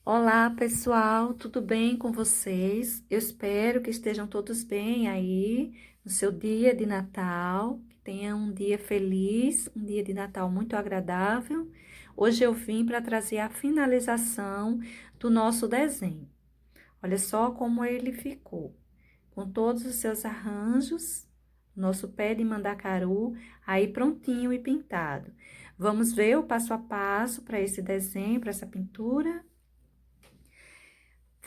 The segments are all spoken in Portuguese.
Olá, pessoal, tudo bem com vocês? Eu espero que estejam todos bem aí no seu dia de Natal, que tenham um dia feliz, um dia de Natal muito agradável. Hoje eu vim para trazer a finalização do nosso desenho. Olha só como ele ficou, com todos os seus arranjos, nosso pé de mandacaru aí prontinho e pintado. Vamos ver o passo a passo para esse desenho, para essa pintura?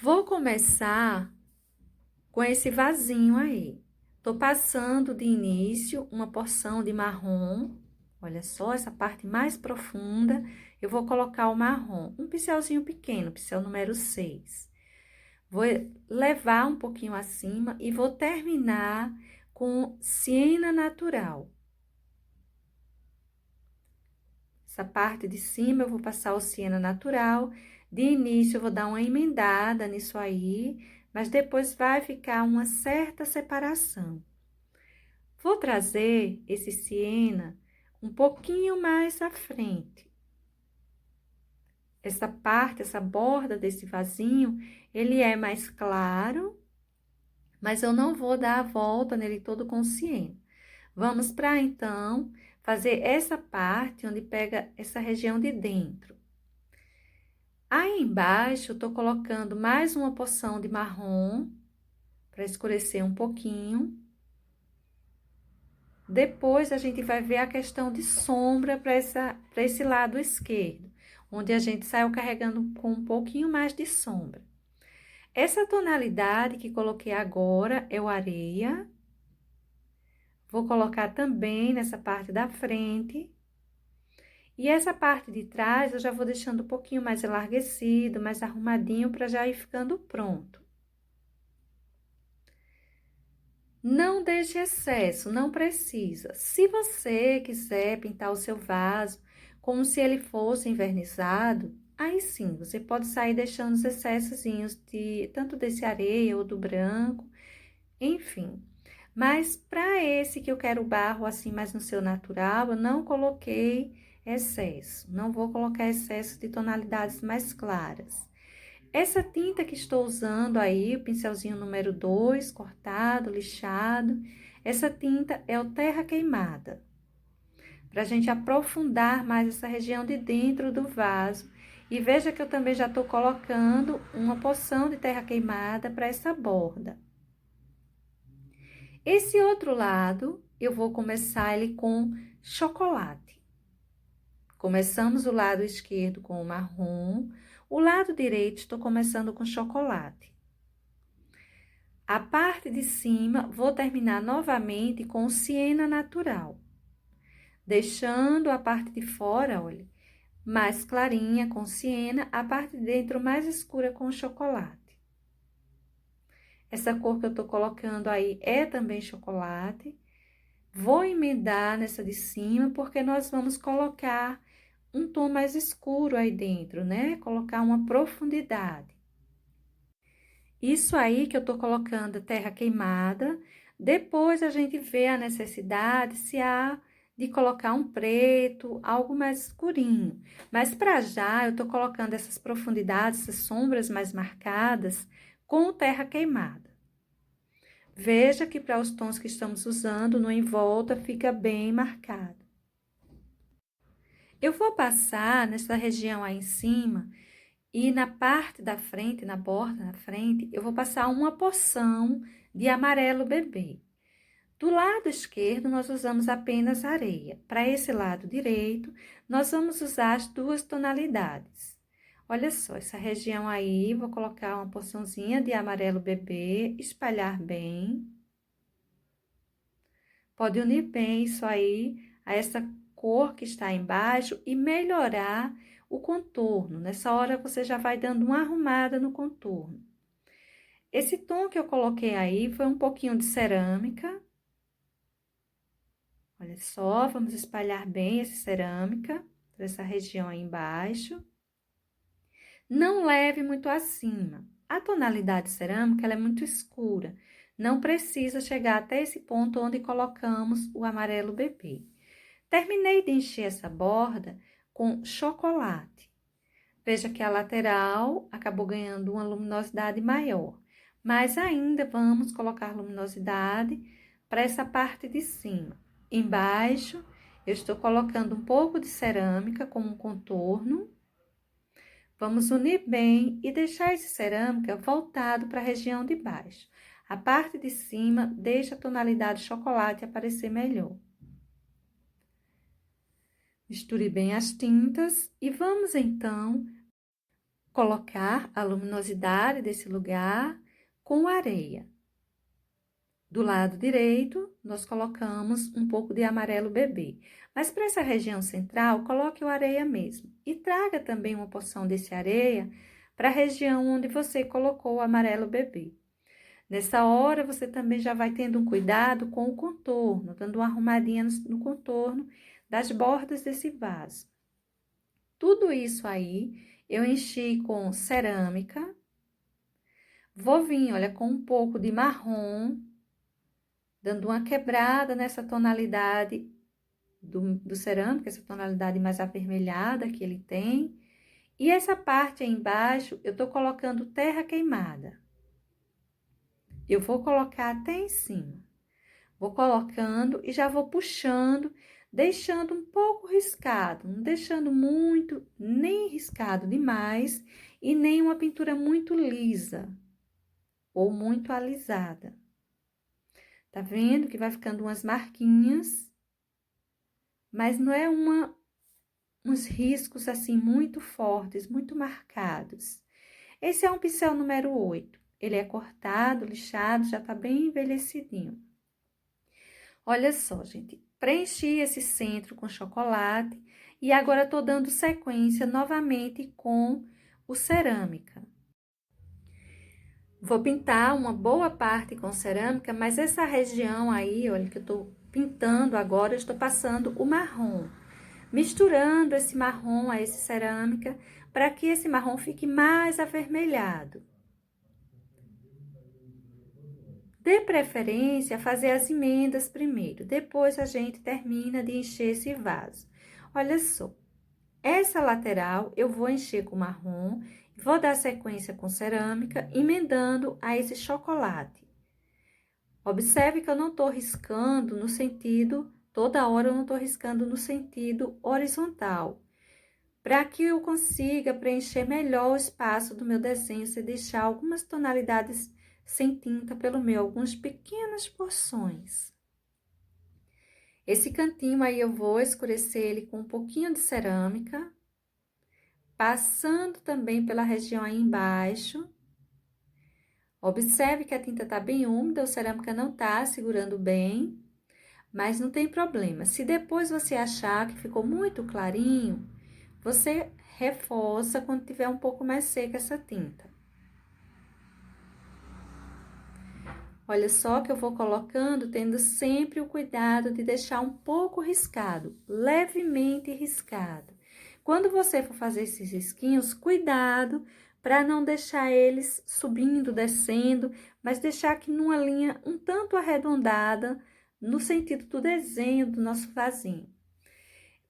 Vou começar com esse vasinho aí. Tô passando de início uma porção de marrom. Olha só, essa parte mais profunda, eu vou colocar o marrom. Um pincelzinho pequeno, pincel número 6. Vou levar um pouquinho acima e vou terminar com siena natural. Essa parte de cima eu vou passar o siena natural. De início eu vou dar uma emendada nisso aí, mas depois vai ficar uma certa separação. Vou trazer esse siena um pouquinho mais à frente. Essa parte, essa borda desse vasinho, ele é mais claro, mas eu não vou dar a volta nele todo com siena. Vamos para, então, fazer essa parte onde pega essa região de dentro. Aí embaixo, eu tô colocando mais uma porção de marrom, para escurecer um pouquinho. Depois, a gente vai ver a questão de sombra para esse lado esquerdo, onde a gente saiu carregando com um pouquinho mais de sombra. Essa tonalidade que coloquei agora é o areia. Vou colocar também nessa parte da frente. E essa parte de trás, eu já vou deixando um pouquinho mais enlarguecido, mais arrumadinho, para já ir ficando pronto. Não deixe excesso, não precisa. Se você quiser pintar o seu vaso como se ele fosse envernizado, aí sim, você pode sair deixando os excessozinhos tanto desse areia ou do branco, enfim. Mas para esse que eu quero barro assim mais no seu natural, eu não coloquei excesso. Não vou colocar excesso de tonalidades mais claras. Essa tinta que estou usando aí, o pincelzinho número 2, cortado, lixado, essa tinta é o terra queimada. Para a gente aprofundar mais essa região de dentro do vaso. E veja que eu também já estou colocando uma porção de terra queimada para essa borda. Esse outro lado, eu vou começar ele com chocolate. Começamos o lado esquerdo com o marrom, o lado direito estou começando com chocolate. A parte de cima, vou terminar novamente com o siena natural. Deixando a parte de fora, olha, mais clarinha com siena, a parte de dentro mais escura com chocolate. Essa cor que eu tô colocando aí é também chocolate. Vou emendar nessa de cima, porque nós vamos colocar um tom mais escuro aí dentro, né? Colocar uma profundidade. Isso aí que eu tô colocando terra queimada, depois a gente vê a necessidade se há de colocar um preto, algo mais escurinho. Mas para já eu tô colocando essas profundidades, essas sombras mais marcadas com terra queimada. Veja que para os tons que estamos usando, no em volta fica bem marcado. Eu vou passar nessa região aí em cima e na parte da frente, na borda da frente, eu vou passar uma porção de amarelo bebê. Do lado esquerdo, nós usamos apenas areia. Para esse lado direito, nós vamos usar as duas tonalidades. Olha só, essa região aí, vou colocar uma porçãozinha de amarelo bebê, espalhar bem. Pode unir bem isso aí a essa cor que está embaixo e melhorar o contorno. Nessa hora, você já vai dando uma arrumada no contorno. Esse tom que eu coloquei aí foi um pouquinho de cerâmica. Olha só, vamos espalhar bem essa cerâmica, essa região aí embaixo. Não leve muito acima. A tonalidade cerâmica, ela é muito escura. Não precisa chegar até esse ponto onde colocamos o amarelo bebê. Terminei de encher essa borda com chocolate. Veja que a lateral acabou ganhando uma luminosidade maior. Mas ainda vamos colocar luminosidade para essa parte de cima. Embaixo, eu estou colocando um pouco de cerâmica como um contorno. Vamos unir bem e deixar essa cerâmica voltado para a região de baixo. A parte de cima deixa a tonalidade chocolate aparecer melhor. Misture bem as tintas e vamos então colocar a luminosidade desse lugar com areia. Do lado direito, nós colocamos um pouco de amarelo bebê. Mas para essa região central, coloque o areia mesmo. E traga também uma porção desse areia para a região onde você colocou o amarelo bebê. Nessa hora, você também já vai tendo um cuidado com o contorno, dando uma arrumadinha no contorno das bordas desse vaso. Tudo isso aí, eu enchi com cerâmica. Vou vir, olha, com um pouco de marrom, dando uma quebrada nessa tonalidade do cerâmica, essa tonalidade mais avermelhada que ele tem. E essa parte aí embaixo, eu tô colocando terra queimada. Eu vou colocar até em cima. Vou colocando e já vou puxando, deixando um pouco riscado, não deixando muito, nem riscado demais e nem uma pintura muito lisa ou muito alisada. Tá vendo que vai ficando umas marquinhas, mas não é uns riscos assim muito fortes, muito marcados. Esse é um pincel número 8. Ele é cortado, lixado, já tá bem envelhecidinho. Olha só, gente, preenchi esse centro com chocolate e agora tô dando sequência novamente com o cerâmica. Vou pintar uma boa parte com cerâmica, mas essa região aí, olha, que eu tô pintando agora, eu estou passando o marrom. Misturando esse marrom a esse cerâmica, para que esse marrom fique mais avermelhado. De preferência, fazer as emendas primeiro, depois a gente termina de encher esse vaso. Olha só, essa lateral eu vou encher com marrom, vou dar sequência com cerâmica, emendando a esse chocolate. Observe que eu não tô riscando no sentido, toda hora eu não tô riscando no sentido horizontal. Para que eu consiga preencher melhor o espaço do meu desenho, se deixar algumas tonalidades sem tinta pelo meio, algumas pequenas porções. Esse cantinho aí eu vou escurecer ele com um pouquinho de cerâmica, passando também pela região aí embaixo. Observe que a tinta tá bem úmida, a cerâmica não tá segurando bem, mas não tem problema. Se depois você achar que ficou muito clarinho, você reforça quando tiver um pouco mais seca essa tinta. Olha só que eu vou colocando, tendo sempre o cuidado de deixar um pouco riscado, levemente riscado. Quando você for fazer esses risquinhos, cuidado para não deixar eles subindo, descendo, mas deixar aqui numa linha um tanto arredondada, no sentido do desenho do nosso vasinho.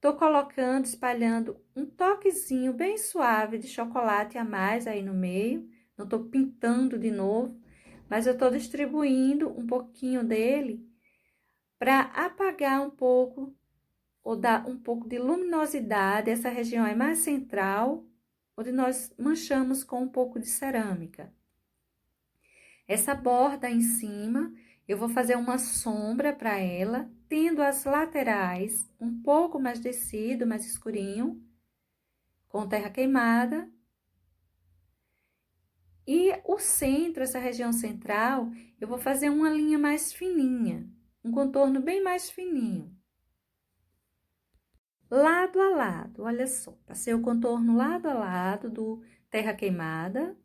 Tô colocando, espalhando um toquezinho bem suave de chocolate a mais aí no meio. Não tô pintando de novo, mas eu tô distribuindo um pouquinho dele para apagar um pouco ou dar um pouco de luminosidade. Essa região é mais central, onde nós manchamos com um pouco de cerâmica. Essa borda em cima, eu vou fazer uma sombra para ela, tendo as laterais um pouco mais descido, mais escurinho, com terra queimada. E o centro, essa região central, eu vou fazer uma linha mais fininha, um contorno bem mais fininho. Lado a lado, olha só, passei o contorno lado a lado do terra queimada.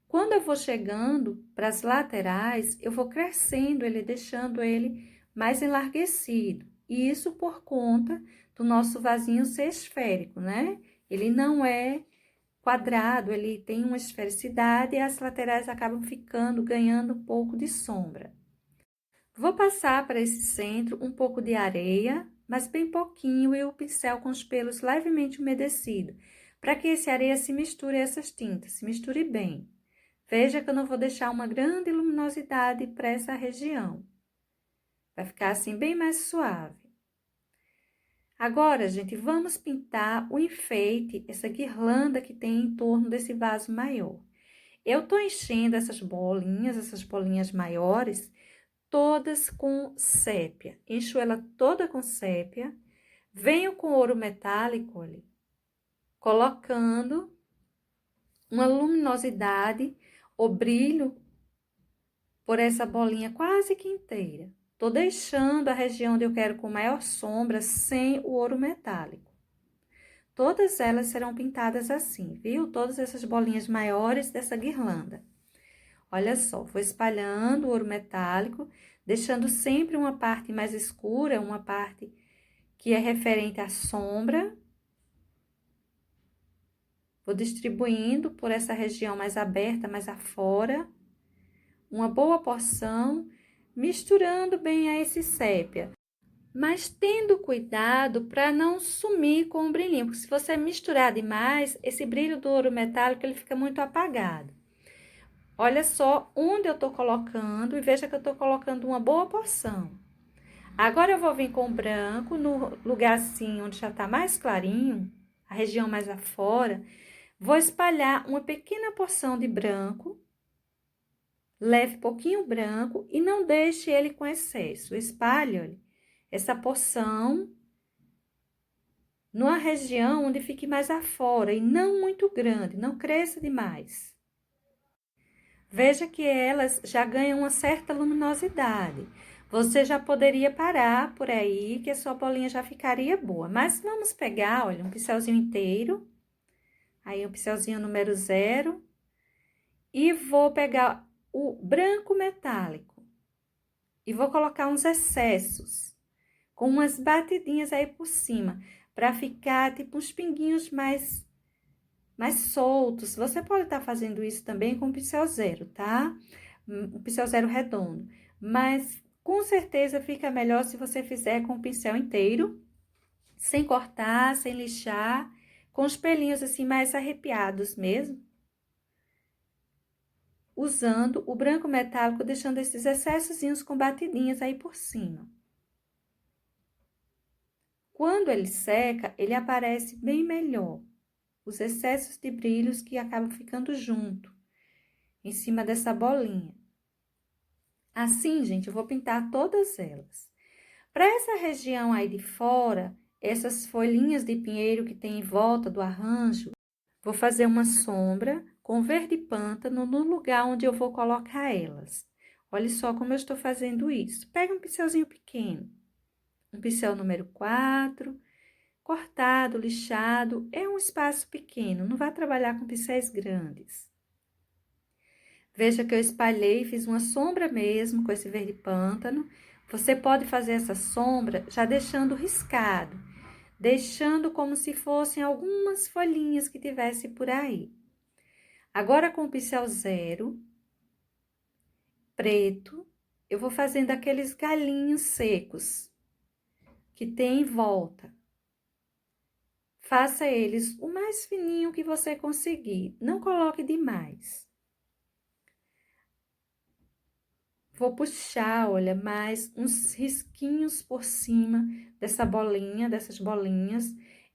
Quando eu vou chegando para as laterais, eu vou crescendo ele, deixando ele mais enlarguecido. E isso por conta do nosso vasinho ser esférico, né? Ele não é quadrado, ele tem uma esfericidade e as laterais acabam ficando, ganhando um pouco de sombra. Vou passar para esse centro um pouco de areia, mas bem pouquinho, e o pincel com os pelos levemente umedecido, para que esse areia se misture a essas tintas, se misture bem. Veja que eu não vou deixar uma grande luminosidade para essa região. Vai ficar assim bem mais suave. Agora, gente, vamos pintar o enfeite, essa guirlanda que tem em torno desse vaso maior. Eu tô enchendo essas bolinhas maiores, todas com sépia. Encho ela toda com sépia. Venho com ouro metálico, olha, colocando uma luminosidade, o brilho por essa bolinha quase que inteira. Tô deixando a região onde eu quero com maior sombra sem o ouro metálico. Todas elas serão pintadas assim, viu? Todas essas bolinhas maiores dessa guirlanda. Olha só, vou espalhando o ouro metálico, deixando sempre uma parte mais escura, uma parte que é referente à sombra. Vou distribuindo por essa região mais aberta, mais afora, uma boa porção, misturando bem a esse sépia. Mas tendo cuidado para não sumir com o brilhinho, porque se você misturar demais, esse brilho do ouro metálico ele fica muito apagado. Olha só onde eu tô colocando e veja que eu tô colocando uma boa porção. Agora eu vou vir com o branco no lugar assim onde já tá mais clarinho, a região mais afora. Vou espalhar uma pequena porção de branco. Leve pouquinho branco e não deixe ele com excesso. Espalhe essa porção numa região onde fique mais afora e não muito grande, não cresça demais. Veja que elas já ganham uma certa luminosidade. Você já poderia parar por aí, que a sua bolinha já ficaria boa. Mas vamos pegar, olha, um pincelzinho inteiro. Aí, um pincelzinho número 0. E vou pegar o branco metálico. E vou colocar uns excessos, com umas batidinhas aí por cima, para ficar tipo uns pinguinhos mais soltos. Você pode estar fazendo isso também com pincel 0, tá? Um pincel 0 redondo. Mas com certeza fica melhor se você fizer com o pincel inteiro, sem cortar, sem lixar, com os pelinhos assim mais arrepiados mesmo. Usando o branco metálico, deixando esses excessozinhos com batidinhas aí por cima. Quando ele seca, ele aparece bem melhor. Os excessos de brilhos que acabam ficando junto, em cima dessa bolinha. Assim, gente, eu vou pintar todas elas. Para essa região aí de fora, essas folhinhas de pinheiro que tem em volta do arranjo, vou fazer uma sombra com verde pântano no lugar onde eu vou colocar elas. Olha só como eu estou fazendo isso. Pega um pincelzinho pequeno, um pincel número 4, cortado, lixado, é um espaço pequeno, não vai trabalhar com pincéis grandes. Veja que eu espalhei, fiz uma sombra mesmo com esse verde pântano. Você pode fazer essa sombra já deixando riscado, deixando como se fossem algumas folhinhas que tivesse por aí. Agora, com o pincel 0, preto, eu vou fazendo aqueles galinhos secos que tem em volta. Faça eles o mais fininho que você conseguir, não coloque demais. Vou puxar, olha, mais uns risquinhos por cima dessa bolinha, dessas bolinhas.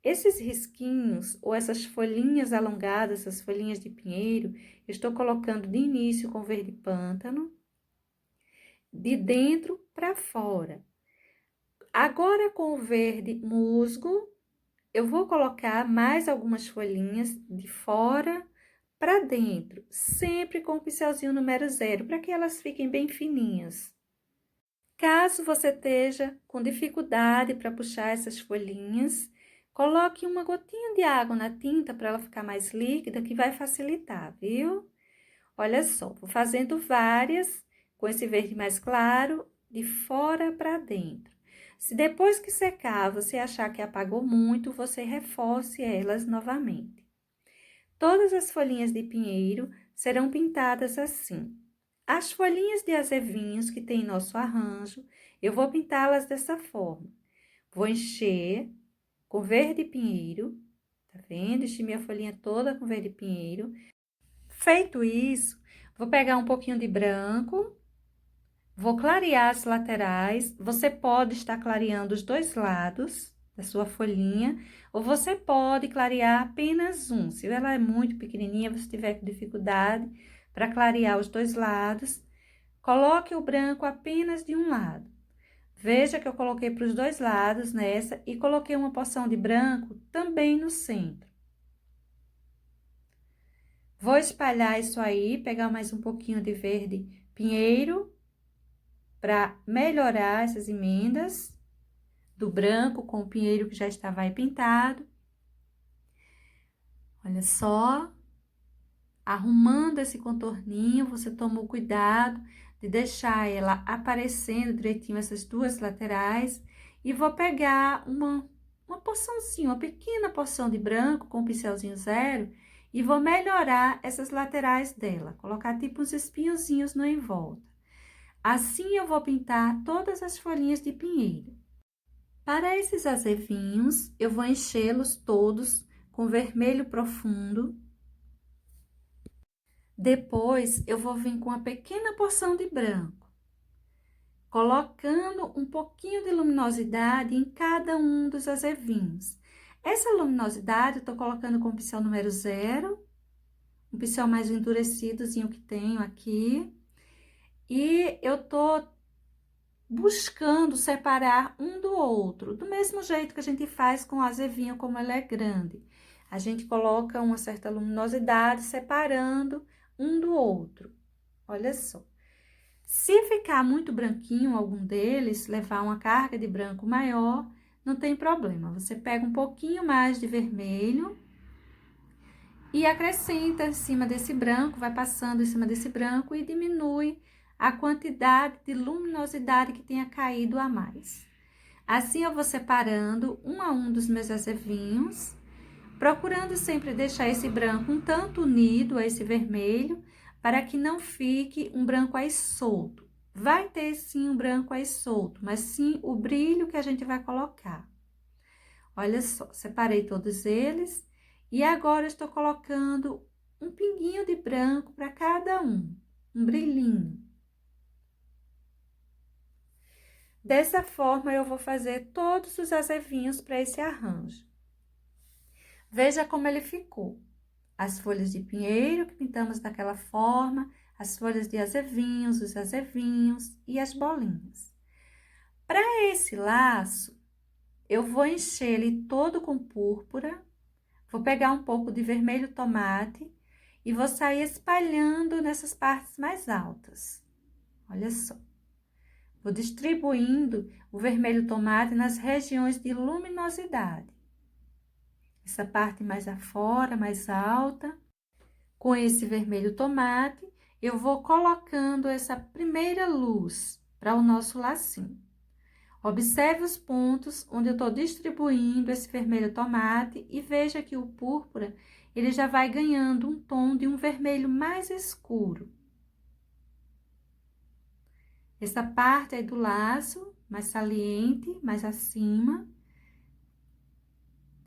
Esses risquinhos, ou essas folhinhas alongadas, essas folhinhas de pinheiro, eu estou colocando de início com verde pântano, de dentro para fora. Agora, com o verde musgo, eu vou colocar mais algumas folhinhas de fora para dentro, sempre com o pincelzinho número 0, para que elas fiquem bem fininhas. Caso você esteja com dificuldade para puxar essas folhinhas, coloque uma gotinha de água na tinta para ela ficar mais líquida, que vai facilitar, viu? Olha só, vou fazendo várias com esse verde mais claro, de fora para dentro. Se depois que secar você achar que apagou muito, você reforce elas novamente. Todas as folhinhas de pinheiro serão pintadas assim. As folhinhas de azevinhos que tem em nosso arranjo, eu vou pintá-las dessa forma. Vou encher com verde pinheiro, Tá vendo? Enchi minha folhinha toda com verde pinheiro. Feito isso, vou pegar um pouquinho de branco, vou clarear as laterais. Você pode estar clareando os dois lados da sua folhinha, ou você pode clarear apenas um. Se ela é muito pequenininha, você tiver dificuldade para clarear os dois lados, coloque o branco apenas de um lado. Veja que eu coloquei para os dois lados nessa e coloquei uma porção de branco também no centro. Vou espalhar isso aí, pegar mais um pouquinho de verde pinheiro para melhorar essas emendas do branco com o pinheiro que já estava aí pintado. Olha só, arrumando esse contorninho, você toma o cuidado de deixar ela aparecendo direitinho essas duas laterais e vou pegar uma porçãozinha, uma pequena porção de branco com o pincelzinho zero e vou melhorar essas laterais dela, colocar tipo uns espinhozinhos no em volta. Assim, eu vou pintar todas as folhinhas de pinheiro. Para esses azevinhos, eu vou enchê-los todos com vermelho profundo. Depois, eu vou vir com uma pequena porção de branco, colocando um pouquinho de luminosidade em cada um dos azevinhos. Essa luminosidade, eu tô colocando com o pincel número 0, um pincel mais endurecidozinho que tenho aqui. E eu tô buscando separar um do outro, do mesmo jeito que a gente faz com o azevinho, como ele é grande. A gente coloca uma certa luminosidade separando um do outro. Olha só. Se ficar muito branquinho algum deles, levar uma carga de branco maior, não tem problema. Você pega um pouquinho mais de vermelho e acrescenta em cima desse branco, vai passando em cima desse branco e diminui a quantidade de luminosidade que tenha caído a mais. Assim, eu vou separando um a um dos meus azevinhos, procurando sempre deixar esse branco um tanto unido a esse vermelho, para que não fique um branco aí solto. Vai ter sim um branco aí solto, mas sim o brilho que a gente vai colocar. Olha só, separei todos eles e agora estou colocando um pinguinho de branco para cada um brilhinho. Dessa forma, eu vou fazer todos os azevinhos para esse arranjo. Veja como ele ficou. As folhas de pinheiro que pintamos daquela forma, as folhas de azevinhos, os azevinhos e as bolinhas. Para esse laço, eu vou encher ele todo com púrpura, vou pegar um pouco de vermelho tomate e vou sair espalhando nessas partes mais altas. Olha só. Vou distribuindo o vermelho tomate nas regiões de luminosidade. Essa parte mais afora, mais alta. Com esse vermelho tomate, eu vou colocando essa primeira luz para o nosso lacinho. Observe os pontos onde eu estou distribuindo esse vermelho tomate e veja que o púrpura, ele já vai ganhando um tom de um vermelho mais escuro. Essa parte aí do laço, mais saliente, mais acima,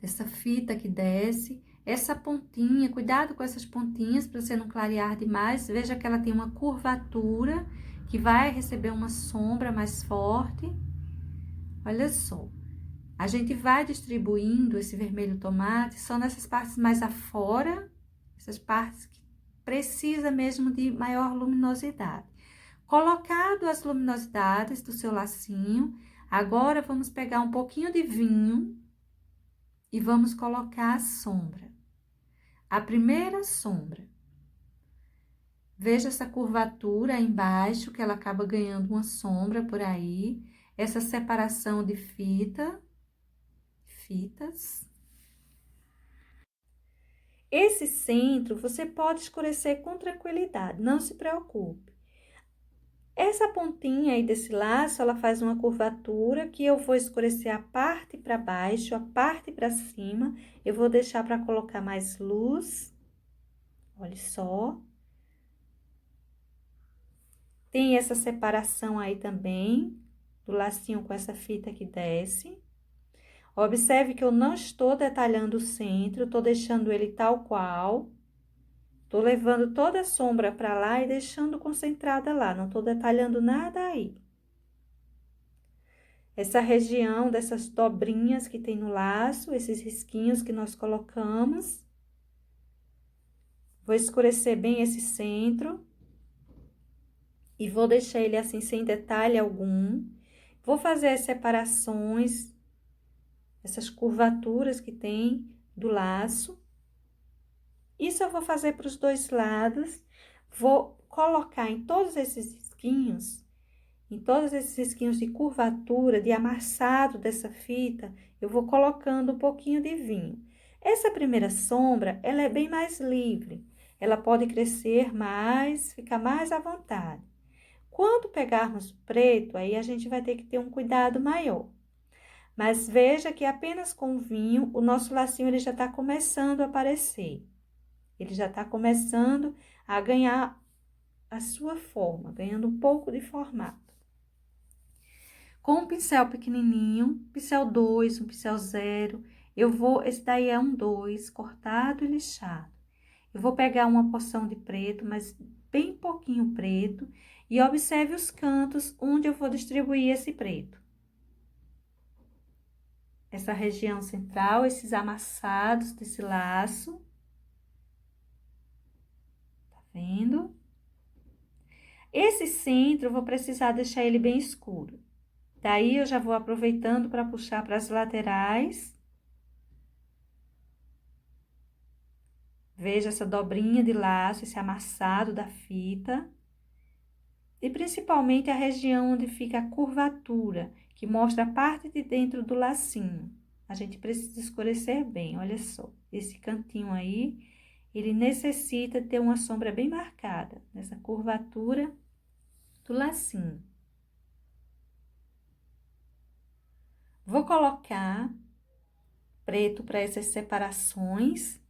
dessa fita que desce. Essa pontinha, cuidado com essas pontinhas para você não clarear demais. Veja que ela tem uma curvatura, que vai receber uma sombra mais forte. Olha só. A gente vai distribuindo esse vermelho tomate só nessas partes mais afora, essas partes que precisa mesmo de maior luminosidade. Colocado as luminosidades do seu lacinho, agora vamos pegar um pouquinho de vinho e vamos colocar a sombra. A primeira sombra. Veja essa curvatura aí embaixo, que ela acaba ganhando uma sombra por aí. Essa separação de fitas. Esse centro você pode escurecer com tranquilidade, não se preocupe. Essa pontinha aí desse laço, ela faz uma curvatura que eu vou escurecer a parte para baixo, a parte para cima. Eu vou deixar para colocar mais luz. Olha só. Tem essa separação aí também, do lacinho com essa fita que desce. Observe que eu não estou detalhando o centro, estou deixando ele tal qual. Estou levando toda a sombra para lá e deixando concentrada lá, não estou detalhando nada aí. Essa região dessas dobrinhas que tem no laço, esses risquinhos que nós colocamos. Vou escurecer bem esse centro. E vou deixar ele assim, sem detalhe algum. Vou fazer as separações, essas curvaturas que tem do laço. Isso eu vou fazer para os dois lados. Vou colocar em todos esses risquinhos, de curvatura, de amassado dessa fita, eu vou colocando um pouquinho de vinho. Essa primeira sombra, ela é bem mais livre. Ela pode crescer mais, ficar mais à vontade. Quando pegarmos preto, aí a gente vai ter que ter um cuidado maior. Mas veja que apenas com o vinho, o nosso lacinho ele já está começando a aparecer. Ele já está começando a ganhar a sua forma, ganhando um pouco de formato. Com um pincel pequenininho, pincel 2, um pincel 0, esse daí é um 2, cortado e lixado. Eu vou pegar uma porção de preto, mas bem pouquinho preto, e observe os cantos onde eu vou distribuir esse preto. Essa região central, esses amassados desse laço. Tá vendo? Esse centro, eu vou precisar deixar ele bem escuro. Daí, eu já vou aproveitando para puxar para as laterais. Veja essa dobrinha de laço, esse amassado da fita. E principalmente a região onde fica a curvatura, que mostra a parte de dentro do lacinho. A gente precisa escurecer bem, olha só. Esse cantinho aí, ele necessita ter uma sombra bem marcada, nessa curvatura do lacinho. Vou colocar preto para essas separações.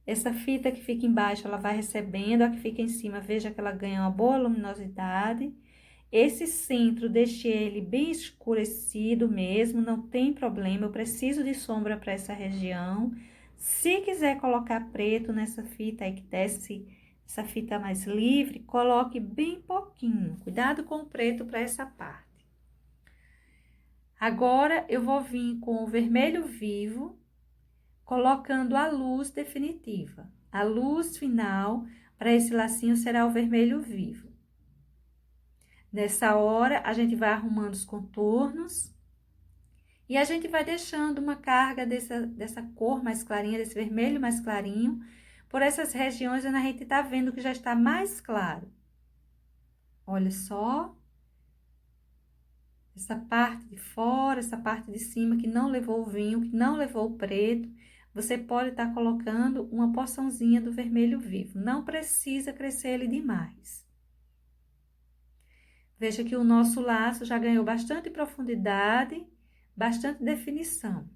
Essa fita que fica embaixo, ela vai recebendo, a que fica em cima, veja que ela ganha uma boa luminosidade. Esse centro, deixei ele bem escurecido mesmo, não tem problema, eu preciso de sombra para essa região. Se quiser colocar preto nessa fita aí que desce, essa fita mais livre, coloque bem pouquinho. Cuidado com o preto para essa parte. Agora, eu vou vir com o vermelho vivo, colocando a luz definitiva. A luz final para esse lacinho será o vermelho vivo. Nessa hora, a gente vai arrumando os contornos e a gente vai deixando uma carga dessa cor mais clarinha, desse vermelho mais clarinho, por essas regiões onde a gente tá vendo que já está mais claro. Olha só. Essa parte de fora, essa parte de cima que não levou o vinho, que não levou o preto, você pode estar colocando uma porçãozinha do vermelho vivo. Não precisa crescer ele demais. Veja que o nosso laço já ganhou bastante profundidade, bastante definição.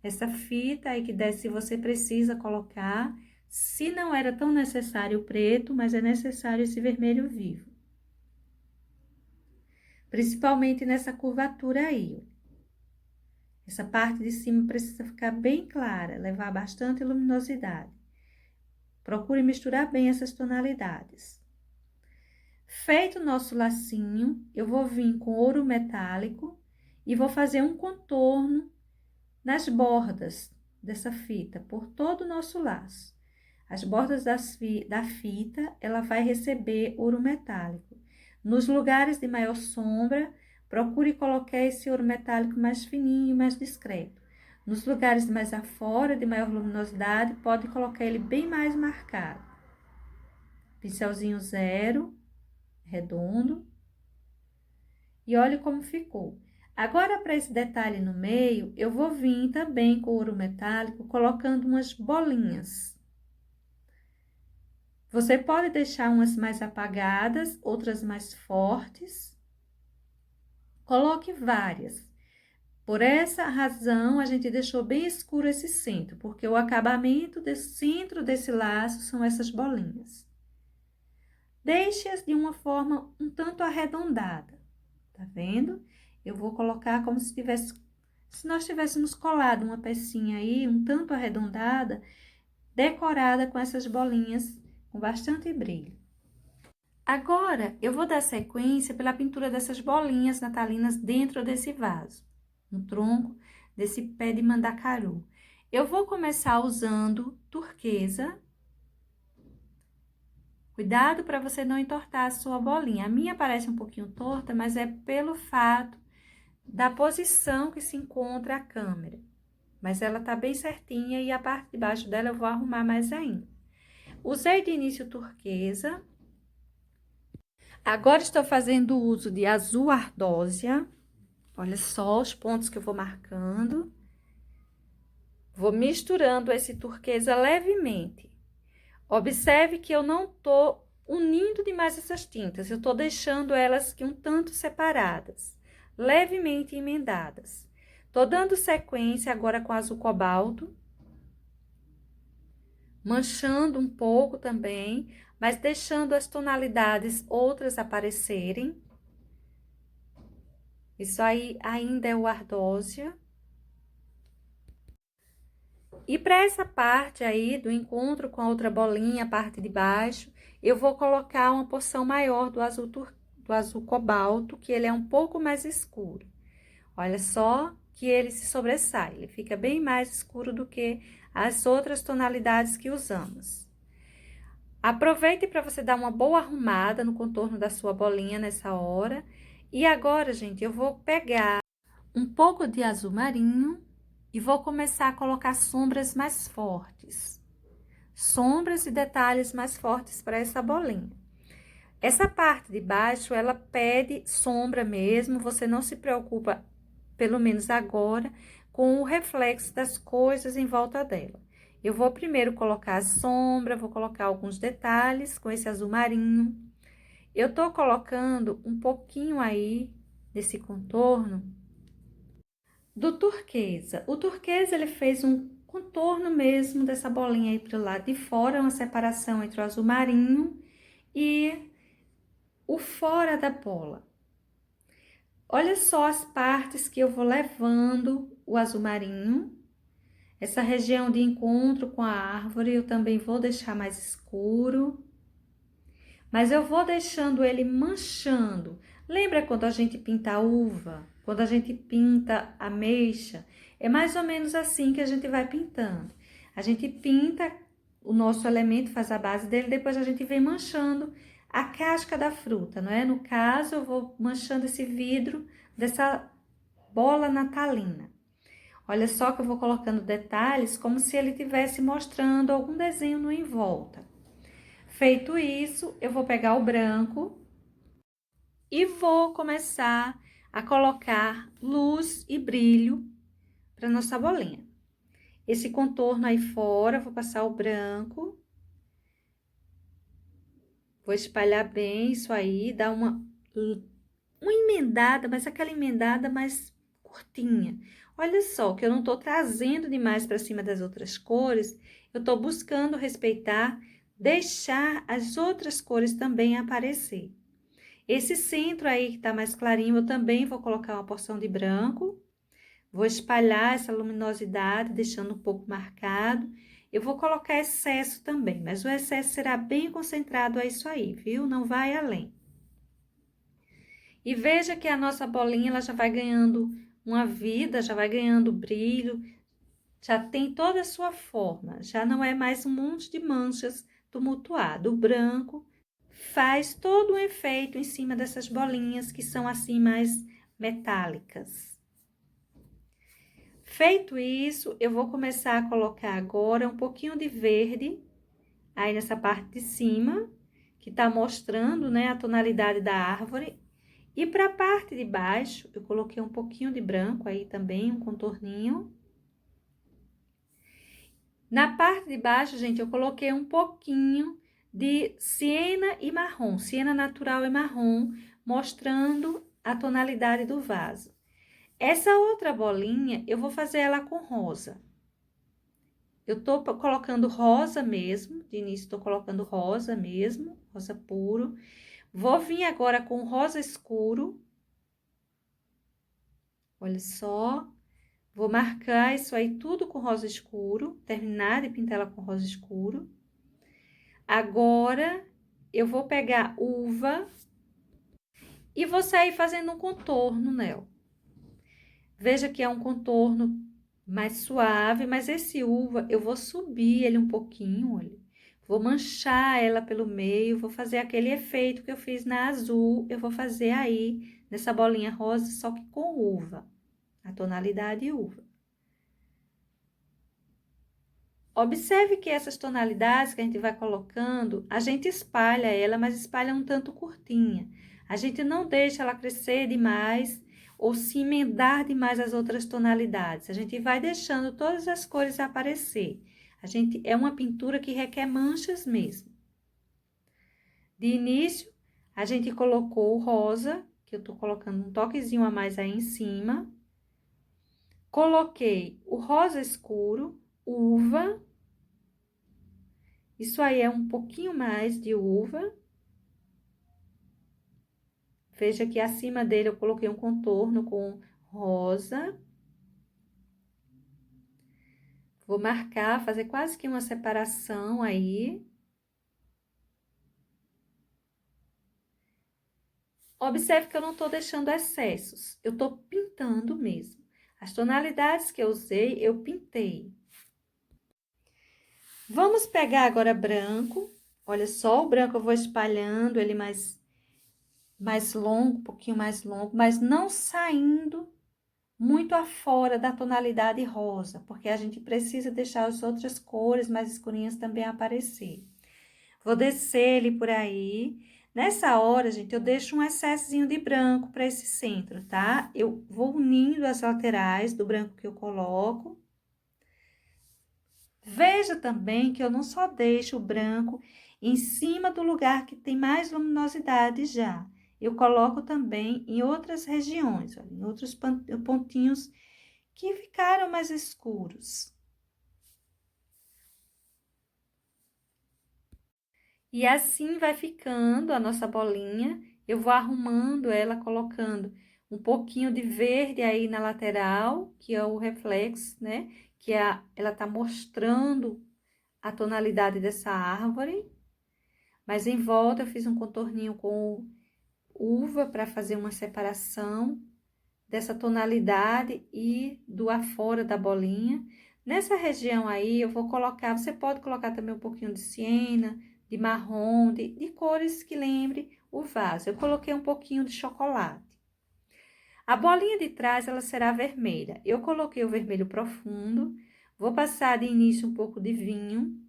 Essa fita aí que desce, você precisa colocar, se não era tão necessário o preto, mas é necessário esse vermelho vivo. Principalmente nessa curvatura aí. Essa parte de cima precisa ficar bem clara, levar bastante luminosidade. Procure misturar bem essas tonalidades. Feito o nosso lacinho, eu vou vir com ouro metálico e vou fazer um contorno nas bordas dessa fita, por todo o nosso laço. As bordas da fita, ela vai receber ouro metálico. Nos lugares de maior sombra, procure colocar esse ouro metálico mais fininho, mais discreto. Nos lugares mais afora, de maior luminosidade, pode colocar ele bem mais marcado. Pincelzinho 0, redondo. E olha como ficou. Agora, para esse detalhe no meio, eu vou vir também com ouro metálico, colocando umas bolinhas. Você pode deixar umas mais apagadas, outras mais fortes. Coloque várias. Por essa razão, a gente deixou bem escuro esse centro, porque o acabamento do centro desse laço são essas bolinhas. Deixe-as de uma forma um tanto arredondada, tá vendo? Eu vou colocar como se estivesse se nós tivéssemos colado uma pecinha aí, um tanto arredondada, decorada com essas bolinhas com bastante brilho. Agora, eu vou dar sequência pela pintura dessas bolinhas natalinas dentro desse vaso, no tronco desse pé de mandacaru. Eu vou começar usando turquesa. Cuidado para você não entortar a sua bolinha. A minha parece um pouquinho torta, mas é pelo fato da posição que se encontra a câmera. Mas ela tá bem certinha e a parte de baixo dela eu vou arrumar mais ainda. Usei de início turquesa. Agora estou fazendo uso de azul ardósia. Olha só os pontos que eu vou marcando. Vou misturando esse turquesa levemente. Observe que eu não tô unindo demais essas tintas, eu tô deixando elas aqui um tanto separadas, levemente emendadas. Tô dando sequência agora com azul cobalto, manchando um pouco também, mas deixando as tonalidades outras aparecerem. Isso aí ainda é o ardósia. E para essa parte aí do encontro com a outra bolinha, a parte de baixo, eu vou colocar uma porção maior do azul cobalto, que ele é um pouco mais escuro. Olha só que ele se sobressai, ele fica bem mais escuro do que as outras tonalidades que usamos. Aproveite para você dar uma boa arrumada no contorno da sua bolinha nessa hora. E agora, gente, eu vou pegar um pouco de azul marinho e vou começar a colocar sombras mais fortes. Sombras e detalhes mais fortes para essa bolinha. Essa parte de baixo, ela pede sombra mesmo, você não se preocupa, pelo menos agora, com o reflexo das coisas em volta dela. Eu vou primeiro colocar a sombra, vou colocar alguns detalhes com esse azul marinho. Eu tô colocando um pouquinho aí desse contorno do turquesa. O turquesa, ele fez um contorno mesmo dessa bolinha aí pro lado de fora, uma separação entre o azul marinho e o fora da bola. Olha só as partes que eu vou levando o azul marinho. Essa região de encontro com a árvore eu também vou deixar mais escuro. Mas eu vou deixando ele manchando. Lembra quando a gente pinta a uva? Quando a gente pinta a ameixa? É mais ou menos assim que a gente vai pintando. A gente pinta o nosso elemento, faz a base dele, depois a gente vem manchando a casca da fruta, não é? No caso, eu vou manchando esse vidro dessa bola natalina. Olha só que eu vou colocando detalhes como se ele estivesse mostrando algum desenho no em volta. Feito isso, eu vou pegar o branco e vou começar a colocar luz e brilho para nossa bolinha. Esse contorno aí fora, vou passar o branco. Vou espalhar bem isso aí, dar uma emendada, mas aquela emendada mais curtinha. Olha só, que eu não tô trazendo demais para cima das outras cores, eu tô buscando respeitar, deixar as outras cores também aparecer. Esse centro aí que tá mais clarinho, eu também vou colocar uma porção de branco. Vou espalhar essa luminosidade, deixando um pouco marcado. Eu vou colocar excesso também, mas o excesso será bem concentrado a isso aí, viu? Não vai além. E veja que a nossa bolinha, ela já vai ganhando uma vida, já vai ganhando brilho, já tem toda a sua forma, já não é mais um monte de manchas tumultuado. O branco faz todo um efeito em cima dessas bolinhas que são assim mais metálicas. Feito isso, eu vou começar a colocar agora um pouquinho de verde aí nessa parte de cima, que tá mostrando, né, a tonalidade da árvore. E para a parte de baixo, eu coloquei um pouquinho de branco aí também, um contorninho. Na parte de baixo, gente, eu coloquei um pouquinho de siena e marrom, siena natural e marrom, mostrando a tonalidade do vaso. Essa outra bolinha, eu vou fazer ela com rosa. Eu tô colocando rosa mesmo, de início tô colocando rosa mesmo, rosa puro. Vou vir agora com rosa escuro. Olha só, Vou marcar isso aí tudo com rosa escuro, terminar de pintar ela com rosa escuro. Agora, eu vou pegar uva e vou sair fazendo um contorno nela. Veja que é um contorno mais suave, mas esse uva eu vou subir ele um pouquinho, olha. Vou manchar ela pelo meio, vou fazer aquele efeito que eu fiz na azul, eu vou fazer aí nessa bolinha rosa, só que com uva, a tonalidade uva. Observe que essas tonalidades que a gente vai colocando, a gente espalha ela, mas espalha um tanto curtinha. A gente não deixa ela crescer demais ou se emendar demais as outras tonalidades. A gente vai deixando todas as cores aparecer. É uma pintura que requer manchas mesmo. De início, a gente colocou o rosa, que eu tô colocando um toquezinho a mais aí em cima. Coloquei o rosa escuro, uva. Isso aí é um pouquinho mais de uva. Veja que acima dele eu coloquei um contorno com rosa. Vou marcar, fazer quase que uma separação aí. Observe que eu não tô deixando excessos, eu tô pintando mesmo. As tonalidades que eu usei, eu pintei. Vamos pegar agora branco. Olha só, o branco eu vou espalhando ele mais longo, um pouquinho mais longo, mas não saindo muito afora da tonalidade rosa, porque a gente precisa deixar as outras cores mais escurinhas também aparecer. Vou descer ele por aí. Nessa hora, gente, eu deixo um excessinho de branco para esse centro, tá? Eu vou unindo as laterais do branco que eu coloco. Veja também que eu não só deixo o branco em cima do lugar que tem mais luminosidade já. Eu coloco também em outras regiões, olha, em outros pontinhos que ficaram mais escuros. E assim vai ficando a nossa bolinha. Eu vou arrumando ela, colocando um pouquinho de verde aí na lateral, que é o reflexo, né? Ela tá mostrando a tonalidade dessa árvore. Mas em volta eu fiz um contorninho com uva para fazer uma separação dessa tonalidade e do afora da bolinha. Nessa região aí, eu vou colocar, você pode colocar também um pouquinho de siena, de marrom, de cores que lembre o vaso. Eu coloquei um pouquinho de chocolate. A bolinha de trás, ela será vermelha. Eu coloquei o vermelho profundo, vou passar de início um pouco de vinho,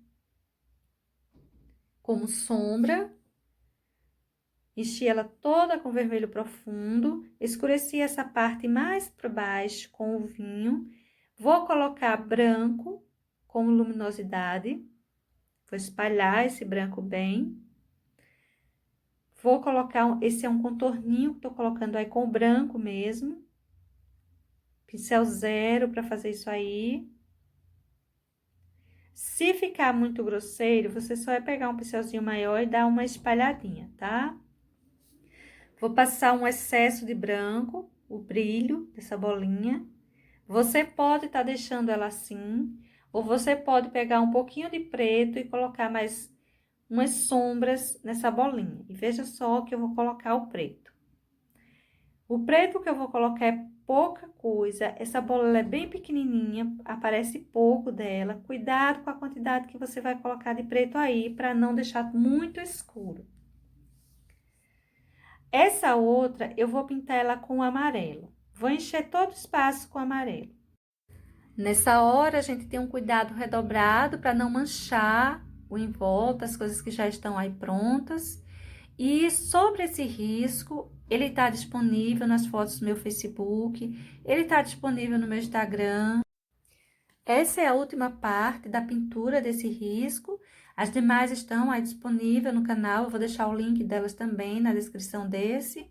como sombra. Enchi ela toda com vermelho profundo, escureci essa parte mais para baixo com o vinho. Vou colocar branco como luminosidade. Vou espalhar esse branco bem. Vou colocar, esse é um contorninho que tô colocando aí com o branco mesmo. Pincel zero para fazer isso aí. Se ficar muito grosseiro, você só vai pegar um pincelzinho maior e dar uma espalhadinha, tá? Vou passar um excesso de branco, o brilho dessa bolinha. Você pode estar deixando ela assim, ou você pode pegar um pouquinho de preto e colocar mais umas sombras nessa bolinha. E veja só que eu vou colocar o preto. O preto que eu vou colocar é pouca coisa, essa bola é bem pequenininha, aparece pouco dela. Cuidado com a quantidade que você vai colocar de preto aí, para não deixar muito escuro. Essa outra, eu vou pintar ela com amarelo. Vou encher todo o espaço com amarelo. Nessa hora, a gente tem um cuidado redobrado para não manchar o em volta, as coisas que já estão aí prontas. E sobre esse risco, ele está disponível nas fotos do meu Facebook, ele está disponível no meu Instagram. Essa é a última parte da pintura desse risco. As demais estão aí disponíveis no canal, eu vou deixar o link delas também na descrição desse.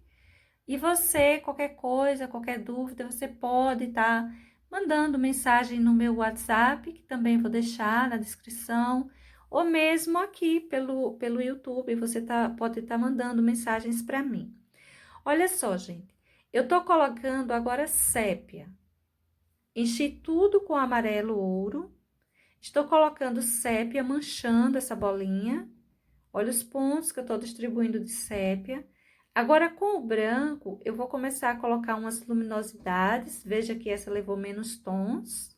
E você, qualquer coisa, qualquer dúvida, você pode estar mandando mensagem no meu WhatsApp, que também vou deixar na descrição, ou mesmo aqui pelo YouTube, você pode estar mandando mensagens para mim. Olha só, gente, eu tô colocando agora sépia. Enchi tudo com amarelo ouro. Estou colocando sépia, manchando essa bolinha. Olha os pontos que eu tô distribuindo de sépia. Agora, com o branco, eu vou começar a colocar umas luminosidades. Veja que essa levou menos tons.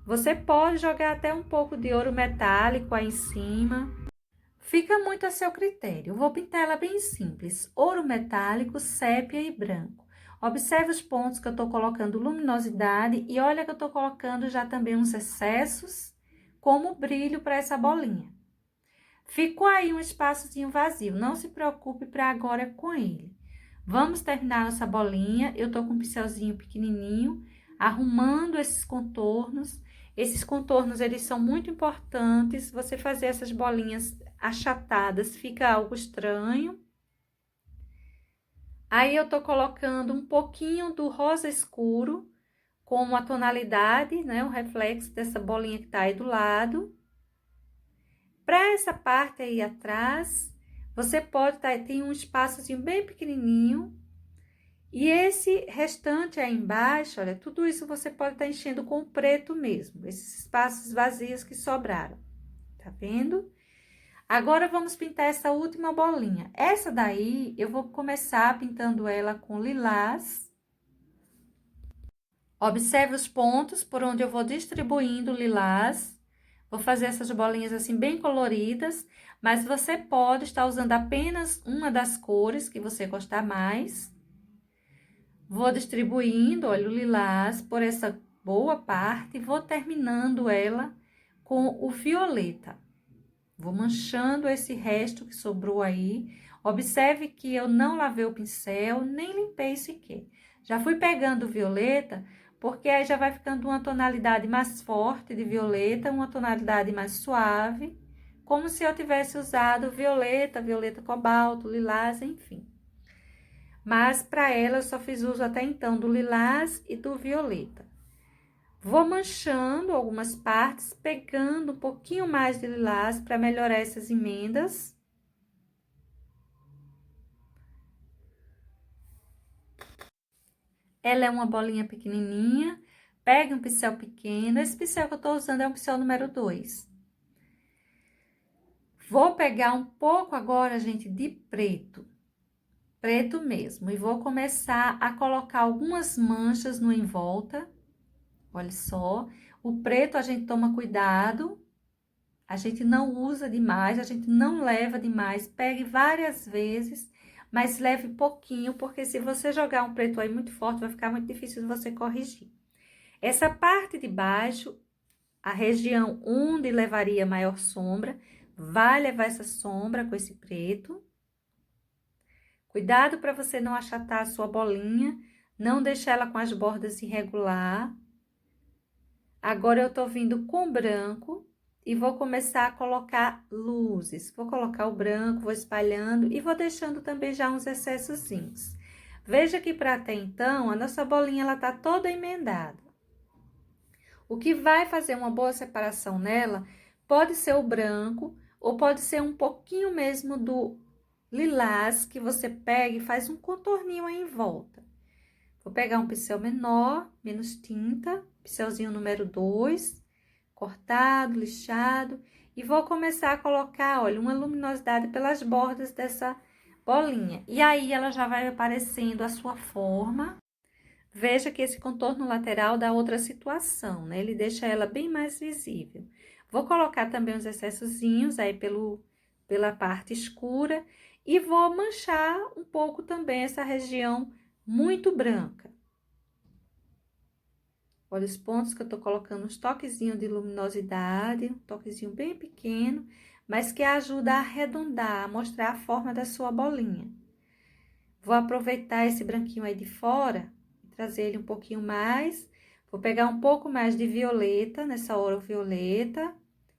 Você pode jogar até um pouco de ouro metálico aí em cima. Fica muito a seu critério. Eu vou pintar ela bem simples. Ouro metálico, sépia e branco. Observe os pontos que eu tô colocando luminosidade e olha que eu tô colocando já também uns excessos como brilho para essa bolinha. Ficou aí um espaçozinho vazio, não se preocupe para agora com ele. Vamos terminar nossa bolinha, eu tô com um pincelzinho pequenininho, arrumando esses contornos. Esses contornos, eles são muito importantes, você fazer essas bolinhas achatadas fica algo estranho. Aí, eu tô colocando um pouquinho do rosa escuro, com a tonalidade, né, o reflexo dessa bolinha que tá aí do lado. Para essa parte aí atrás, você pode tem um espaçozinho bem pequenininho. E esse restante aí embaixo, olha, tudo isso você pode estar enchendo com o preto mesmo. Esses espaços vazios que sobraram, tá vendo? Agora, vamos pintar essa última bolinha. Essa daí, eu vou começar pintando ela com lilás. Observe os pontos por onde eu vou distribuindo o lilás. Vou fazer essas bolinhas assim bem coloridas, mas você pode estar usando apenas uma das cores que você gostar mais. Vou distribuindo, olha, o lilás por essa boa parte, vou terminando ela com o violeta. Vou manchando esse resto que sobrou aí. Observe que eu não lavei o pincel, nem limpei sequer. Já fui pegando o violeta, porque aí já vai ficando uma tonalidade mais forte de violeta, uma tonalidade mais suave, como se eu tivesse usado violeta, violeta cobalto, lilás, enfim. Mas para ela eu só fiz uso até então do lilás e do violeta. Vou manchando algumas partes, pegando um pouquinho mais de lilás para melhorar essas emendas. Ela é uma bolinha pequenininha. Pegue um pincel pequeno. Esse pincel que eu tô usando é um pincel número 2. Vou pegar um pouco agora, gente, de preto. Preto mesmo. E vou começar a colocar algumas manchas no em volta. Olha só. O preto a gente toma cuidado. A gente não usa demais, a gente não leva demais. Pegue várias vezes, mas leve pouquinho, porque se você jogar um preto aí muito forte, vai ficar muito difícil de você corrigir. Essa parte de baixo, a região onde levaria maior sombra, vai levar essa sombra com esse preto. Cuidado para você não achatar a sua bolinha, não deixar ela com as bordas irregular. Agora, eu tô vindo com branco e vou começar a colocar luzes. Vou colocar o branco, vou espalhando e vou deixando também já uns excessozinhos. Veja que para até então, a nossa bolinha, ela tá toda emendada. O que vai fazer uma boa separação nela, pode ser o branco ou pode ser um pouquinho mesmo do lilás, que você pega e faz um contorninho aí em volta. Vou pegar um pincel menor, menos tinta, pincelzinho número 2, cortado, lixado, e vou começar a colocar, olha, uma luminosidade pelas bordas dessa bolinha. E aí, ela já vai aparecendo a sua forma. Veja que esse contorno lateral dá outra situação, né? Ele deixa ela bem mais visível. Vou colocar também os excessozinhos aí pela parte escura e vou manchar um pouco também essa região muito branca. Olha os pontos que eu tô colocando uns toquezinhos de luminosidade, um toquezinho bem pequeno, mas que ajuda a arredondar, a mostrar a forma da sua bolinha. Vou aproveitar esse branquinho aí de fora, trazer ele um pouquinho mais. Vou pegar um pouco mais de violeta, nessa hora o violeta,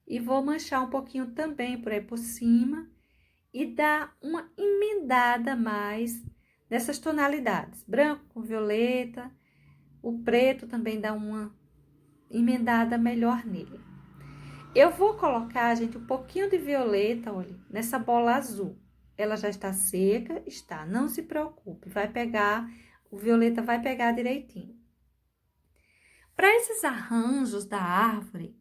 e vou manchar um pouquinho também por aí por cima e dar uma emendada mais nessas tonalidades, branco com violeta. O preto também dá uma emendada melhor nele. Eu vou colocar, gente, um pouquinho de violeta, olha, nessa bola azul. Ela já está seca? Está, não se preocupe, vai pegar, o violeta vai pegar direitinho. Para esses arranjos da árvore,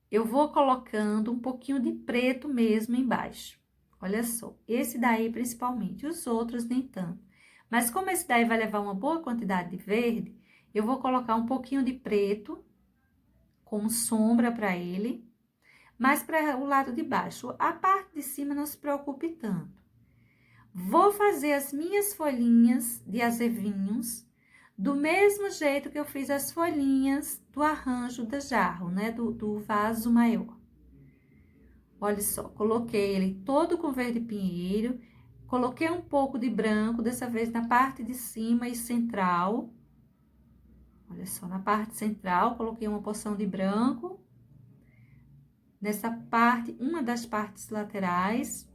eu vou colocando um pouquinho de preto mesmo embaixo. Olha só, esse daí principalmente, os outros nem tanto. Mas como esse daí vai levar uma boa quantidade de verde, eu vou colocar um pouquinho de preto como sombra para ele, mas para o lado de baixo. A parte de cima não se preocupe tanto. Vou fazer as minhas folhinhas de azevinhos do mesmo jeito que eu fiz as folhinhas do arranjo da jarro, né? Do vaso maior. Olha só, coloquei ele todo com verde pinheiro, coloquei um pouco de branco, dessa vez na parte de cima e central. Olha só, na parte central, coloquei uma porção de branco. Nessa parte, uma das partes laterais.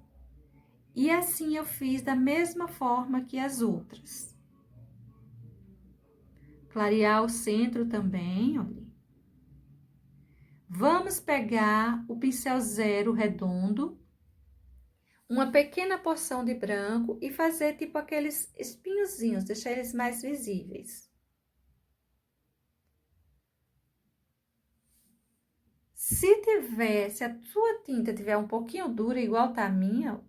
E assim eu fiz da mesma forma que as outras. Clarear o centro também, olha. Vamos pegar o pincel zero redondo, uma pequena porção de branco e fazer tipo aqueles espinhozinhos, deixar eles mais visíveis. Se a sua tinta tiver um pouquinho dura, igual tá a minha, tá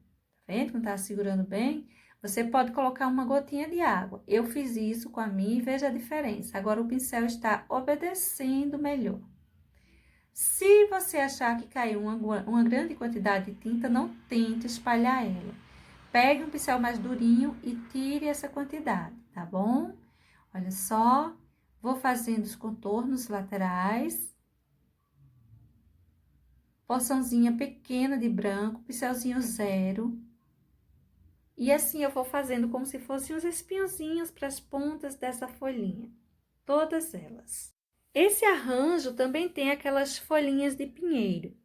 vendo? Não tá segurando bem, você pode colocar uma gotinha de água. Eu fiz isso com a minha e veja a diferença. Agora o pincel está obedecendo melhor. Se você achar que caiu uma grande quantidade de tinta, não tente espalhar ela. Pegue um pincel mais durinho e tire essa quantidade, tá bom? Olha só, vou fazendo os contornos laterais. Porçãozinha pequena de branco, pincelzinho zero. E assim eu vou fazendo como se fossem os espinhozinhos para as pontas dessa folhinha. Todas elas. Esse arranjo também tem aquelas folhinhas de pinheiro,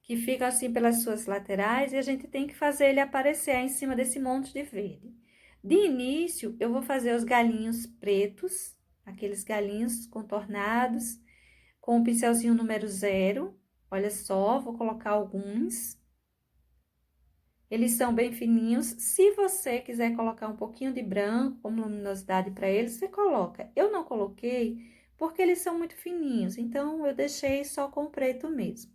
que ficam assim pelas suas laterais e a gente tem que fazer ele aparecer em cima desse monte de verde. De início, eu vou fazer os galinhos pretos, aqueles galinhos contornados, com o pincelzinho número 0. Olha só, vou colocar alguns. Eles são bem fininhos. Se você quiser colocar um pouquinho de branco, como luminosidade para eles, você coloca. Eu não coloquei porque eles são muito fininhos, então eu deixei só com o preto mesmo.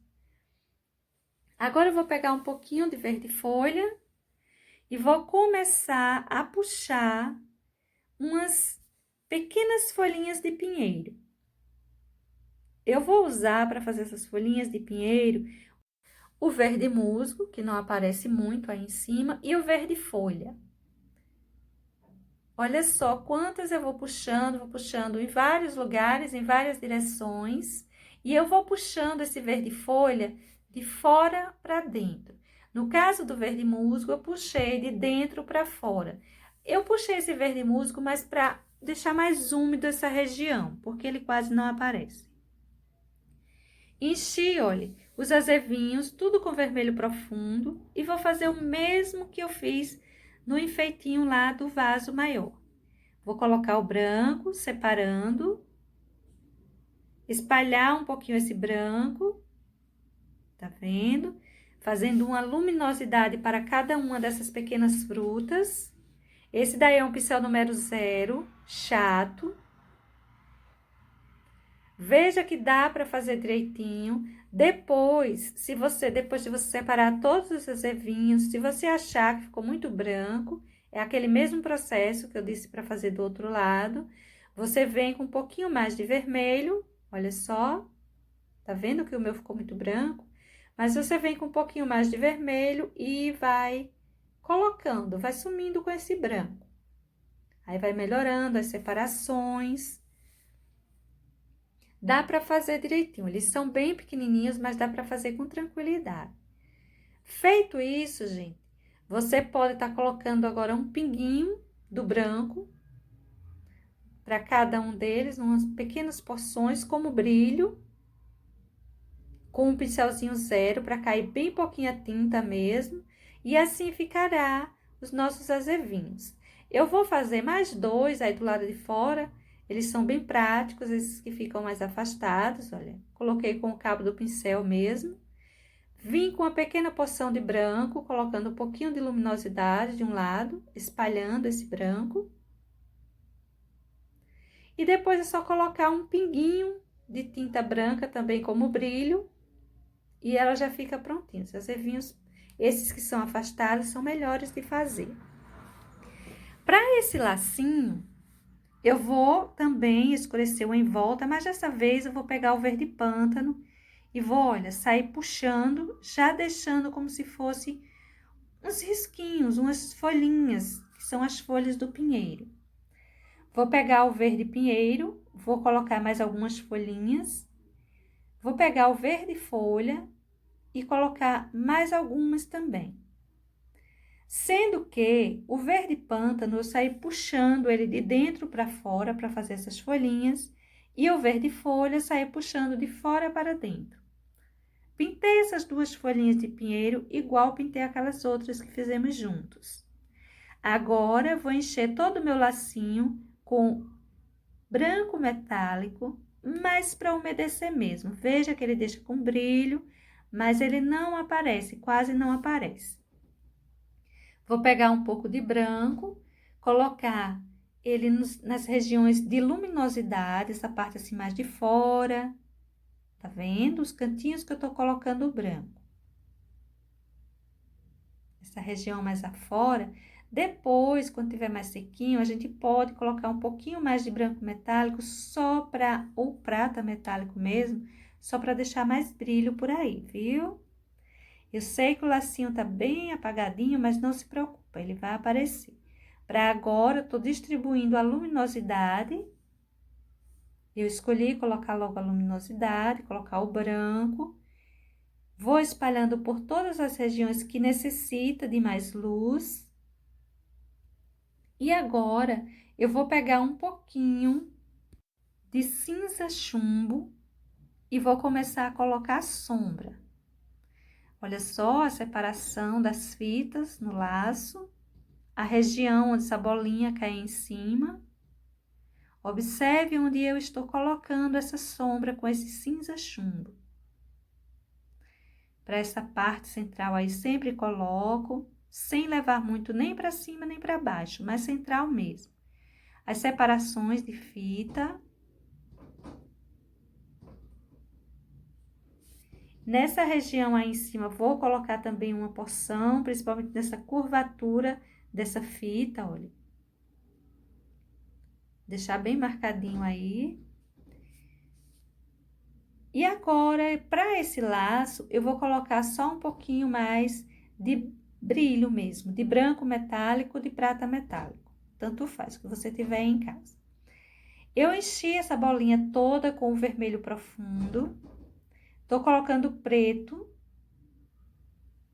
Agora eu vou pegar um pouquinho de verde folha e vou começar a puxar umas pequenas folhinhas de pinheiro. Eu vou usar para fazer essas folhinhas de pinheiro o verde musgo, que não aparece muito aí em cima, e o verde folha. Olha só quantas eu vou puxando em vários lugares, em várias direções, e eu vou puxando esse verde folha de fora para dentro. No caso do verde musgo, eu puxei de dentro para fora. Eu puxei esse verde musgo, mas para deixar mais úmido essa região, porque ele quase não aparece. Enchi, olha, os azevinhos, tudo com vermelho profundo, e vou fazer o mesmo que eu fiz no enfeitinho lá do vaso maior. Vou colocar o branco, separando, espalhar um pouquinho esse branco, tá vendo? Fazendo uma luminosidade para cada uma dessas pequenas frutas. Esse daí é um pincel número 0, chato. Veja que dá para fazer direitinho. Depois de você separar todos os azevinhos, se você achar que ficou muito branco, é aquele mesmo processo que eu disse para fazer do outro lado. Você vem com um pouquinho mais de vermelho, olha só. Tá vendo que o meu ficou muito branco? Mas você vem com um pouquinho mais de vermelho e vai colocando, vai sumindo com esse branco. Aí vai melhorando as separações. Dá para fazer direitinho, eles são bem pequenininhos, mas dá para fazer com tranquilidade. Feito isso, gente, você pode estar colocando agora um pinguinho do branco para cada um deles, umas pequenas porções, como brilho, com um pincelzinho 0 para cair bem pouquinha tinta mesmo, e assim ficará os nossos azevinhos. Eu vou fazer mais 2 aí do lado de fora. Eles são bem práticos, esses que ficam mais afastados, olha. Coloquei com o cabo do pincel mesmo. Vim com uma pequena porção de branco, colocando um pouquinho de luminosidade de um lado, espalhando esse branco. E depois é só colocar um pinguinho de tinta branca também como brilho. E ela já fica prontinha. Os acervinhos, esses que são afastados, são melhores de fazer. Para esse lacinho, eu vou também escurecer o em volta, mas dessa vez eu vou pegar o verde pântano e vou, olha, sair puxando, já deixando como se fosse uns risquinhos, umas folhinhas, que são as folhas do pinheiro. Vou pegar o verde pinheiro, vou colocar mais algumas folhinhas, vou pegar o verde folha e colocar mais algumas também. Sendo que o verde pântano eu saí puxando ele de dentro para fora para fazer essas folhinhas e o verde folha eu saí puxando de fora para dentro. Pintei essas duas folhinhas de pinheiro igual pintei aquelas outras que fizemos juntos. Agora vou encher todo o meu lacinho com branco metálico, mas para umedecer mesmo. Veja que ele deixa com brilho, mas ele não aparece, quase não aparece. Vou pegar um pouco de branco, colocar ele nas regiões de luminosidade, essa parte assim mais de fora. Tá vendo? Os cantinhos que eu tô colocando o branco. Essa região mais afora. Depois, quando tiver mais sequinho, a gente pode colocar um pouquinho mais de branco metálico só para, ou prata metálico mesmo, só para deixar mais brilho por aí, viu? Eu sei que o lacinho tá bem apagadinho, mas não se preocupa, ele vai aparecer. Para agora, eu tô distribuindo a luminosidade. Eu escolhi colocar logo a luminosidade, colocar o branco. Vou espalhando por todas as regiões que necessita de mais luz. E agora, eu vou pegar um pouquinho de cinza chumbo e vou começar a colocar a sombra. Olha só a separação das fitas no laço, a região onde essa bolinha cai em cima. Observe onde eu estou colocando essa sombra com esse cinza chumbo. Para essa parte central aí sempre coloco, sem levar muito nem para cima nem para baixo, mas central mesmo. As separações de fita. Nessa região aí em cima, vou colocar também uma porção, principalmente nessa curvatura dessa fita, olha. Deixar bem marcadinho aí. E agora, para esse laço, eu vou colocar só um pouquinho mais de brilho mesmo, de branco metálico, de prata metálico. Tanto faz, o que você tiver em casa. Eu enchi essa bolinha toda com o vermelho profundo. Tô colocando preto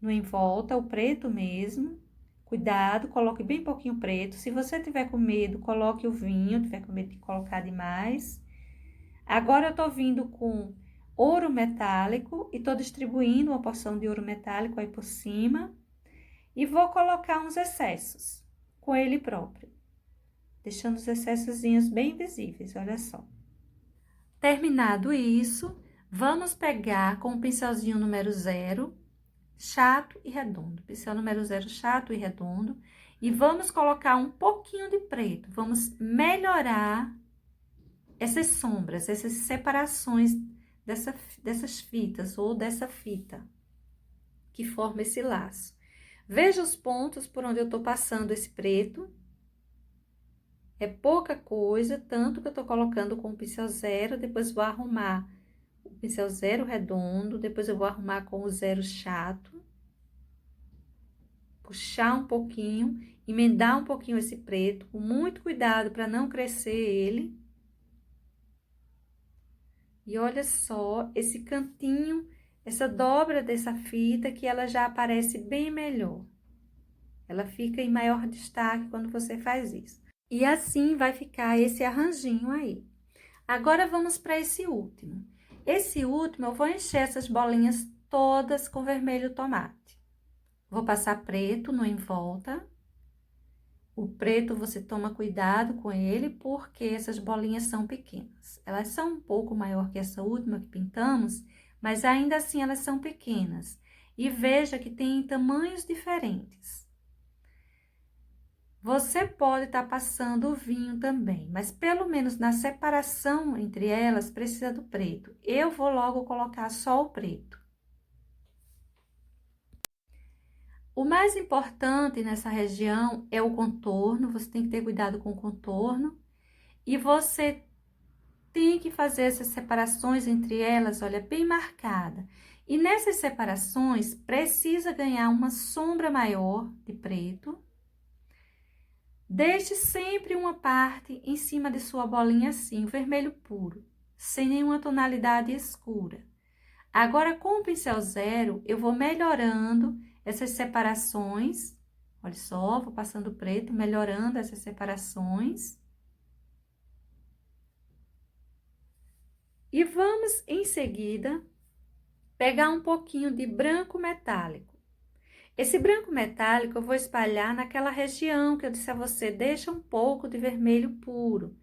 no em volta, o preto mesmo. Cuidado, coloque bem pouquinho preto. Se você tiver com medo, coloque o vinho, tiver com medo de colocar demais. Agora, eu tô vindo com ouro metálico e tô distribuindo uma porção de ouro metálico aí por cima. E vou colocar uns excessos com ele próprio, deixando os excessozinhos bem visíveis, olha só. Terminado isso, vamos pegar com o pincelzinho número 0, chato e redondo. Pincel número 0, chato e redondo. E vamos colocar um pouquinho de preto. Vamos melhorar essas sombras, essas separações dessas fitas ou dessa fita que forma esse laço. Veja os pontos por onde eu tô passando esse preto. É pouca coisa, tanto que eu tô colocando com o pincel 0, depois vou arrumar o pincel 0 redondo, depois eu vou arrumar com o 0 chato. Puxar um pouquinho, emendar um pouquinho esse preto, com muito cuidado para não crescer ele. E olha só esse cantinho, essa dobra dessa fita que ela já aparece bem melhor. Ela fica em maior destaque quando você faz isso. E assim vai ficar esse arranjinho aí. Agora, vamos para esse último. Esse último, eu vou encher essas bolinhas todas com vermelho tomate. Vou passar preto no em volta. O preto, você toma cuidado com ele, porque essas bolinhas são pequenas. Elas são um pouco maior que essa última que pintamos, mas ainda assim elas são pequenas. E veja que tem tamanhos diferentes. Você pode estar passando o vinho também, mas pelo menos na separação entre elas precisa do preto. Eu vou logo colocar só o preto. O mais importante nessa região é o contorno, você tem que ter cuidado com o contorno. E você tem que fazer essas separações entre elas, olha, bem marcada. E nessas separações, precisa ganhar uma sombra maior de preto. Deixe sempre uma parte em cima de sua bolinha assim, o vermelho puro, sem nenhuma tonalidade escura. Agora, com o pincel zero, eu vou melhorando essas separações. Olha só, vou passando preto, melhorando essas separações. E vamos, em seguida, pegar um pouquinho de branco metálico. Esse branco metálico eu vou espalhar naquela região que eu disse a você, deixa um pouco de vermelho puro,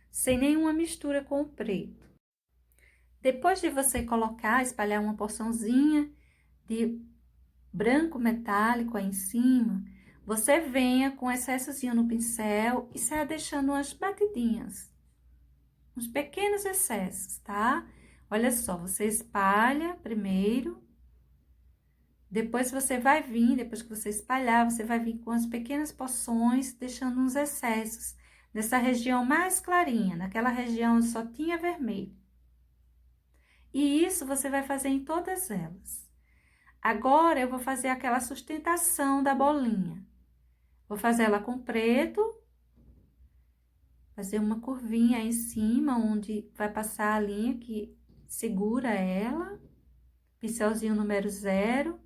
sem nenhuma mistura com o preto. Depois de você colocar, espalhar uma porçãozinha de branco metálico aí em cima, você venha com excessozinho no pincel e saia deixando umas batidinhas, uns pequenos excessos, tá? Olha só, você espalha primeiro, depois você vai vir, depois que você espalhar, você vai vir com as pequenas porções, deixando uns excessos nessa região mais clarinha, naquela região onde só tinha vermelho. E isso você vai fazer em todas elas. Agora, eu vou fazer aquela sustentação da bolinha. Vou fazer ela com preto, fazer uma curvinha aí em cima, onde vai passar a linha que segura ela, pincelzinho número 0.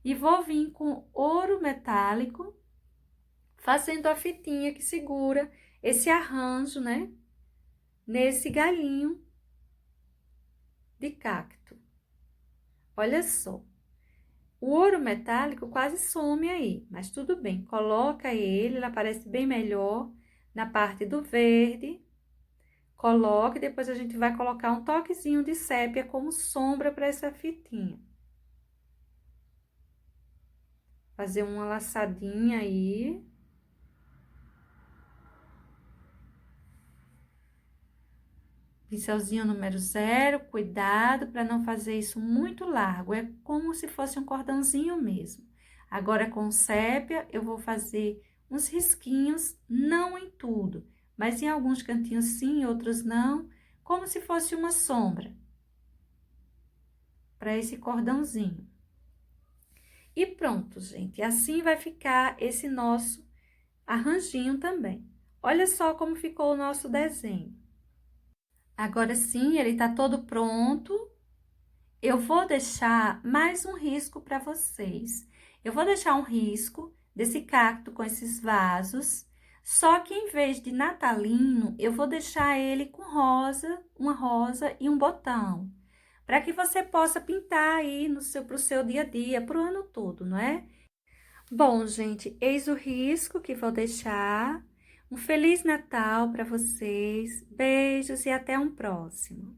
E vou vir com ouro metálico, fazendo a fitinha que segura esse arranjo, né? Nesse galinho de cacto. Olha só. O ouro metálico quase some aí, mas tudo bem. Coloca ele aparece bem melhor na parte do verde. Coloque, depois a gente vai colocar um toquezinho de sépia como sombra para essa fitinha. Fazer uma laçadinha aí. Pincelzinho número 0, cuidado para não fazer isso muito largo, é como se fosse um cordãozinho mesmo. Agora, com sépia, eu vou fazer uns risquinhos, não em tudo, mas em alguns cantinhos sim, outros não, como se fosse uma sombra, para esse cordãozinho. E pronto, gente, assim vai ficar esse nosso arranjinho também. Olha só como ficou o nosso desenho. Agora sim, ele tá todo pronto. Eu vou deixar mais um risco para vocês. Eu vou deixar um risco desse cacto com esses vasos, só que em vez de natalino, eu vou deixar ele com rosa, uma rosa e um botão, para que você possa pintar aí pro seu dia a dia, pro ano todo, não é? Bom, gente, eis o risco que vou deixar. Um Feliz Natal para vocês. Beijos e até um próximo.